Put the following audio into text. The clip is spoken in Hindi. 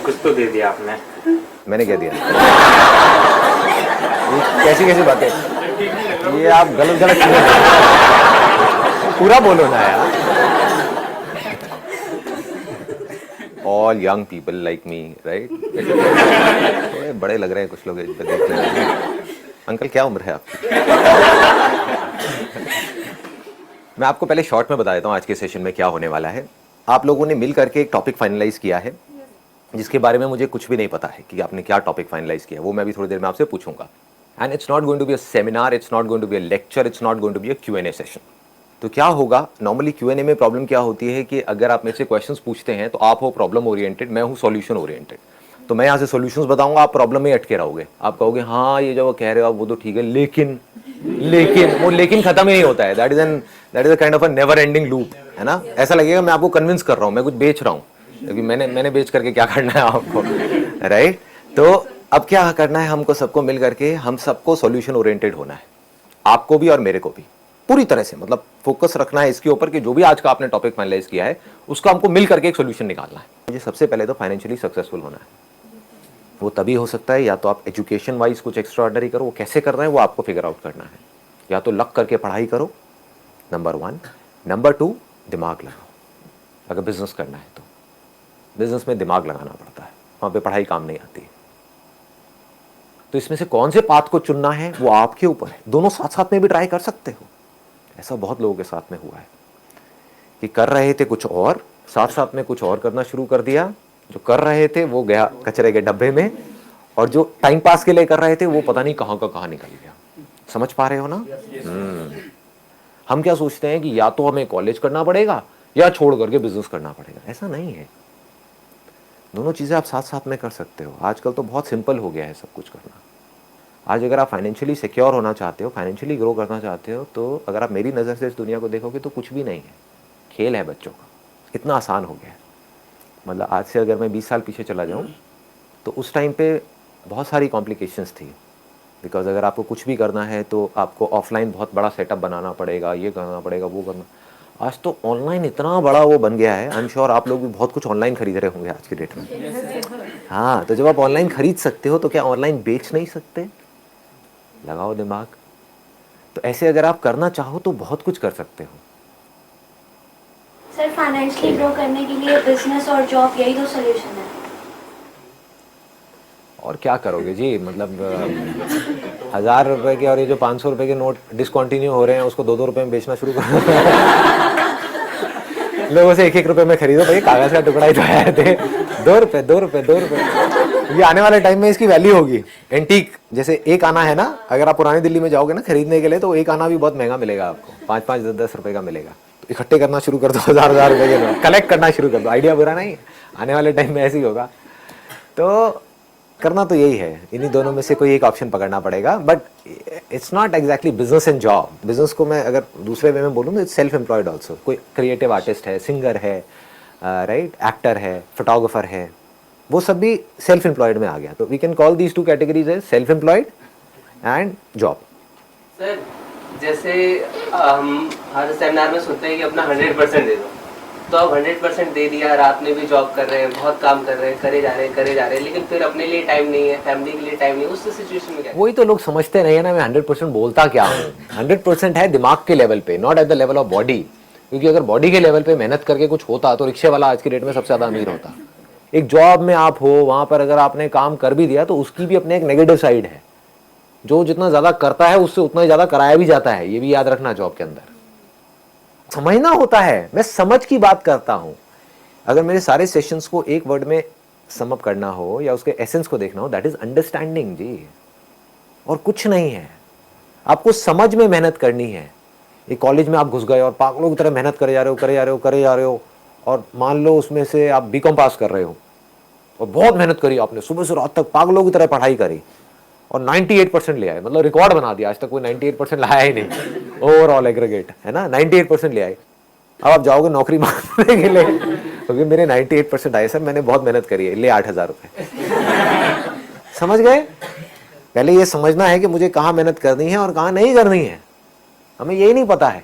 कुछ तो दे दिया आपने। मैंने क्या दिया? कैसी कैसी बातें ये आप गलत गलत पूरा बोलो ना यार। All young people like me, right? थोड़े बड़े लग रहे हैं कुछ लोग इस पे देख रहे हैं। अंकल क्या उम्र है आपकी? मैं आपको पहले शॉर्ट में बता देता हूँ आज के सेशन में क्या होने वाला है। आप लोगों ने मिल करके एक टॉपिक फाइनलाइज किया है जिसके बारे में मुझे कुछ भी नहीं पता है कि आपने क्या टॉपिक फाइनलाइज किया, वो मैं भी थोड़ी देर में आपसे पूछूंगा। And it's not going to be a seminar, it's not going to be a lecture, it's not going to be a Q&A session. तो क्या होगा, नॉर्मली Q&A में प्रॉब्लम क्या होती है कि अगर आप मेरे से क्वेश्चंस पूछते हैं तो आप हो प्रॉब्लम ओरिएंटेड, मैं हूँ सॉल्यूशन ओरिएंटेड। तो मैं यहाँ से सॉल्यूशंस बताऊंगा, आप प्रॉब्लम में अटके रहोगे। आप कहोगे हाँ ये जो वो कह रहे हो आप वो तो ठीक है, लेकिन वो लेकिन खत्म ही नहीं होता है। That is a kind of a never ending loop, है ना? ऐसा लगेगा मैं आपको कन्विंस कर रहा हूँ, मैं कुछ बेच रहा हूँ, क्योंकि मैंने बेच करके क्या करना है आपको, राइट? तो अब क्या करना है हमको, सबको मिल करके हम सबको सॉल्यूशन ओरिएंटेड होना है, आपको भी और मेरे को भी पूरी तरह से। मतलब फोकस रखना है इसके ऊपर कि जो भी आज का आपने टॉपिक फाइनलाइज किया है उसका हमको मिल करके एक सॉल्यूशन निकालना है। मुझे सबसे पहले तो फाइनेंशियली सक्सेसफुल होना है। वो तभी हो सकता है या तो आप एजुकेशन वाइज कुछ एक्स्ट्रा ऑर्डिनरी करो, वो कैसे कर रहे हैं वो आपको फिगर आउट करना है। या तो लग करके पढ़ाई करो, नंबर 1। नंबर 2, दिमाग लगाओ। अगर बिजनेस करना है तो बिजनेस में दिमाग लगाना पड़ता है, वहाँ पे पढ़ाई काम नहीं आती है। तो इसमें से कौन से पाथ को चुनना है वो आपके ऊपर है। दोनों साथ साथ में भी ट्राई कर सकते हो। ऐसा बहुत लोगों के साथ में हुआ है कि कर रहे थे कुछ और, साथ साथ में कुछ और करना शुरू कर दिया। जो कर रहे थे वो गया कचरे के डब्बे में, और जो टाइम पास के लिए कर रहे थे वो पता नहीं कहाँ का कहाँ निकल गया। समझ पा रहे हो ना? हम क्या सोचते हैं कि या तो हमें कॉलेज करना पड़ेगा या छोड़ करके बिजनेस करना पड़ेगा। ऐसा नहीं है, दोनों चीजें आप साथ साथ में कर सकते हो। आजकल तो बहुत सिंपल हो गया है सब कुछ करना। आज अगर आप फाइनेंशियली सिक्योर होना चाहते हो, फाइनेंशियली ग्रो करना चाहते हो, तो अगर आप मेरी नज़र से इस दुनिया को देखोगे तो कुछ भी नहीं है, खेल है बच्चों का। इतना आसान हो गया है। मतलब आज से अगर मैं 20 साल पीछे चला जाऊं तो उस टाइम पे बहुत सारी कॉम्प्लिकेशंस थी। बिकॉज अगर आपको कुछ भी करना है तो आपको ऑफलाइन बहुत बड़ा सेटअप बनाना पड़ेगा, ये करना पड़ेगा, वो करना। आज तो ऑनलाइन इतना बड़ा वो बन गया है। आई एम श्योर आप लोग भी बहुत कुछ ऑनलाइन खरीद रहे होंगे आज की डेट में। हाँ, तो जब आप ऑनलाइन खरीद सकते हो तो क्या ऑनलाइन बेच नहीं सकते? लगाओ दिमाग। तो ऐसे अगर आप करना चाहो तो बहुत कुछ कर सकते हो। सर, फाइनेंशियली ग्रो करने के लिए बिजनेस और जॉब यही दो सॉल्यूशन है। और क्या करोगे जी? मतलब 1000 रुपए के और ये जो 500 रुपए के नोट डिसकंटिन्यू हो रहे हैं उसको 2-2 रुपए में बेचना शुरू कर लोगों से 1-1 रुपए में खरीदो भाई, कागज का टुकड़ा ही तो आए थे। 2 रुपए 2 रुपए 2 रुपए। ये आने वाले टाइम में इसकी वैल्यू होगी। एंटीक जैसे एक आना है ना, अगर आप पुरानी दिल्ली में जाओगे ना खरीदने के लिए तो एक आना भी बहुत महंगा मिलेगा आपको, 5-5 10-10 रुपए का मिलेगा। तो इकट्ठे करना शुरू कर दो, 1000 रुपए के नोट कलेक्ट करना शुरू कर दो। आइडिया बुरा नहीं है, आने वाले टाइम में ऐसे ही होगा। तो करना तो यही है, इन्हीं दोनों में से कोई एक ऑप्शन पकड़ना पड़ेगा। But it's not exactly business and job. Business को मैं अगर दूसरे वे में बोलूँ तो इट्स सेल्फ एम्प्लॉयड ऑल्सो। कोई क्रिएटिव आर्टिस्ट है, सिंगर है, राइट, एक्टर है, फोटोग्राफर है, वो सब भी सेल्फ एम्प्लॉयड में आ गया। तो we can call these 2 categories as self employed and job. Sir, जैसे हम हर सेमिनार में सुनते हैं कि अपना 100% दे दो, तो अब 100% दे दिया, रात में भी जॉब कर रहे हैं, बहुत काम कर रहे हैं, करे जा रहे हैं, लेकिन फिर अपने लिए टाइम नहीं है, फैमिली के लिए टाइम नहीं है। उस सिचुएशन में क्या? वही तो लोग समझते नहीं है ना, मैं 100% बोलता क्या हूँ। 100% है दिमाग के लेवल पे, not at the level of body. क्योंकि अगर बॉडी के लेवल पे मेहनत करके कुछ होता तो रिक्शे वाला आज की डेट में सबसे ज्यादा अमीर होता। एक जॉब में आप हो, वहां पर अगर आपने काम कर भी दिया तो उसकी भी अपने एक नेगेटिव साइड है। जो जितना ज्यादा करता है उससे उतना ही ज्यादा कराया भी जाता है, ये भी याद रखना। जॉब के अंदर समझना होता है, मैं समझ की बात करता हूं। अगर मेरे सारे सेशंस को एक वर्ड में समअप करना हो या उसके एसेंस को देखना हो, दैट इज अंडरस्टैंडिंग जी, और कुछ नहीं है। आपको समझ में मेहनत करनी है। एक कॉलेज में आप घुस गए और पागलों की तरह मेहनत करे जा रहे हो, और मान लो उसमें से आप बीकॉम पास कर रहे हो और बहुत मेहनत करी आपने, सुबह से रात तक पागलों की तरह पढ़ाई करी और 98% ले आए। मतलब रिकॉर्ड बना दिया, आज तक कोई 98% लाया ही नहीं ओवरऑल एग्रीगेट, है ना? 98% ले आए। अब आप जाओगे नौकरी मांगने के लिए, क्योंकि मेरे 98% आए सर, मैंने बहुत मेहनत करी है, ले 8000 रुपए। समझ गए? पहले ये समझना है कि मुझे कहाँ मेहनत करनी है और कहाँ नहीं करनी है। हमें यही नहीं पता है।